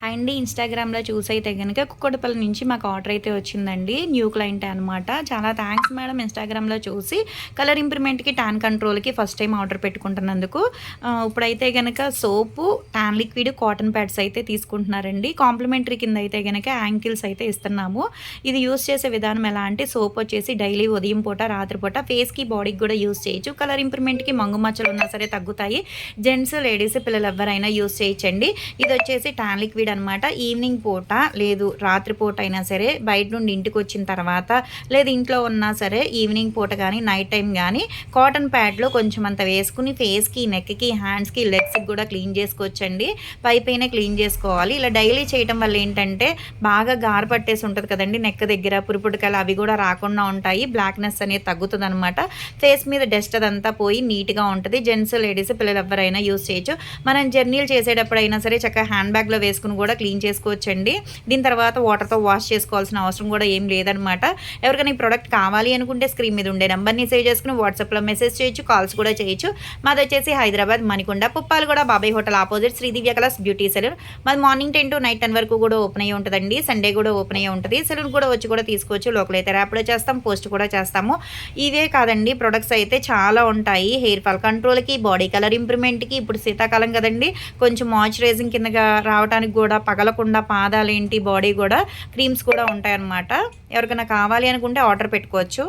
అండి ఇన్‌స్టాగ్రామ్‌లో చూసైతే గనుక కుక్కడపల్లి నుంచి మాకు ఆర్డర్ అయితే వచ్చిందండి. న్యూ క్లయింటే అనమాట. చాలా థాంక్స్ మేడం ఇన్‌స్టాగ్రామ్‌లో చూసి కలర్ ఇంప్రూవ్‌మెంట్‌కి, టాన్ కంట్రోల్‌కి ఫస్ట్ టైమ్ ఆర్డర్ పెట్టుకుంటున్నందుకు. ఇప్పుడైతే గనక soap, tan liquid, cotton pads అయితే తీసుకుంటున్నారండి. కాంప్లిమెంటరీ కింద అయితే గనక యాంకిల్స్ అయితే ఇస్తున్నాము. ఇది యూజ్ చేసే విధానం ఎలా అంటే సోప్ వచ్చేసి డైలీ ఉదయం పూట, రాత్రి పూట ఫేస్‌కి, బాడీకి కూడా యూజ్ చేయొచ్చు. కలర్ ఇంప్రూవ్‌మెంట్‌కి మంగు మచ్చలు ఉన్నా సరే తగ్గుతాయి. జెంట్స్, లేడీస్, పిల్లలు ఎవ్వరైనా యూజ్ చేయొచ్చండి. ఇదొచ్చేసి టాన్ లిక్విడ్ అనమాట. ఈవినింగ్ పూట లేదు రాత్రి పూట అయినా సరే బయట నుండి ఇంటికొచ్చిన తర్వాత లేదు ఇంట్లో ఉన్నా సరే ఈవినింగ్ పూట కానీ నైట్ టైం కానీ కాటన్ ప్యాడ్లో కొంచెం అంత వేసుకుని ఫేస్కి, నెక్కి, హ్యాండ్స్కి, లెగ్స్కి కూడా క్లీన్ చేసుకోవచ్చండి. పైపైన క్లీన్ చేసుకోవాలి. ఇలా డైలీ చేయటం వల్ల ఏంటంటే బాగా గార పట్టేసి ఉంటుంది కదండి నెక్ దగ్గర పురుపుడికలు అవి కూడా రాకుండా ఉంటాయి. బ్లాక్నెస్ అనేది తగ్గుతుంది అనమాట. ఫేస్ మీద డస్ట్ అదంతా పోయి నీట్గా ఉంటుంది. జెంట్స్, లేడీస్, పిల్లలు ఎవరైనా యూస్ చేయొచ్చు. మనం జర్నీలు చేసేటప్పుడు అయినా సరే చక్కగా హ్యాండ్ బ్యాగ్లో వేసుకుని కూడా క్లీన్ చేసుకోవచ్చండి. దీని తర్వాత వాటర్తో వాష్ చేసుకోవాల్సిన అవసరం కూడా ఏం లేదనమాట. ఎవరికైనా ఈ ప్రోడక్ట్ కావాలి అనుకుంటే స్క్రీన్ మీద ఉండే నెంబర్ని సేవ్ చేసుకుని వాట్సాప్లో మెసేజ్ చేయొచ్చు, కాల్స్ కూడా చేయొచ్చు. మాది వచ్చేసి హైదరాబాద్ మణికొండ పుప్పాలగూడ బాబాయ్ హోటల్ ఆపోజిట్ శ్రీ దివ్య కలర్స్ బ్యూటీ సెలూన్. మాది మార్నింగ్ 10 to నైట్ 10 వరకు కూడా ఓపెన్ అయ్యి ఉంటుందండి. సండే కూడా ఓపెన్ అయ్యి ఉంటుంది. సెలూన్ కూడా వచ్చి కూడా తీసుకోవచ్చు. లోకల్ అయితే ర్యాపిడో చేస్తాం, పోస్ట్ కూడా చేస్తాము. ఇవే కాదండి ప్రొడక్ట్స్ అయితే చాలా ఉంటాయి. హెయిర్ ఫాల్ కంట్రోల్కి, బాడీ కలర్ ఇంప్రూవ్మెంట్కి, ఇప్పుడు శీతాకాలం కదండి కొంచెం మాయిశ్చరైజింగ్ కిందగా రావడానికి కూడా పగలకుండా పాదాలేంటి బాడీ కూడా క్రీమ్స్ కూడా ఉంటాయన్నమాట. ఎవరికైనా కావాలి అనుకుంటే ఆర్డర్ పెట్టుకోవచ్చు.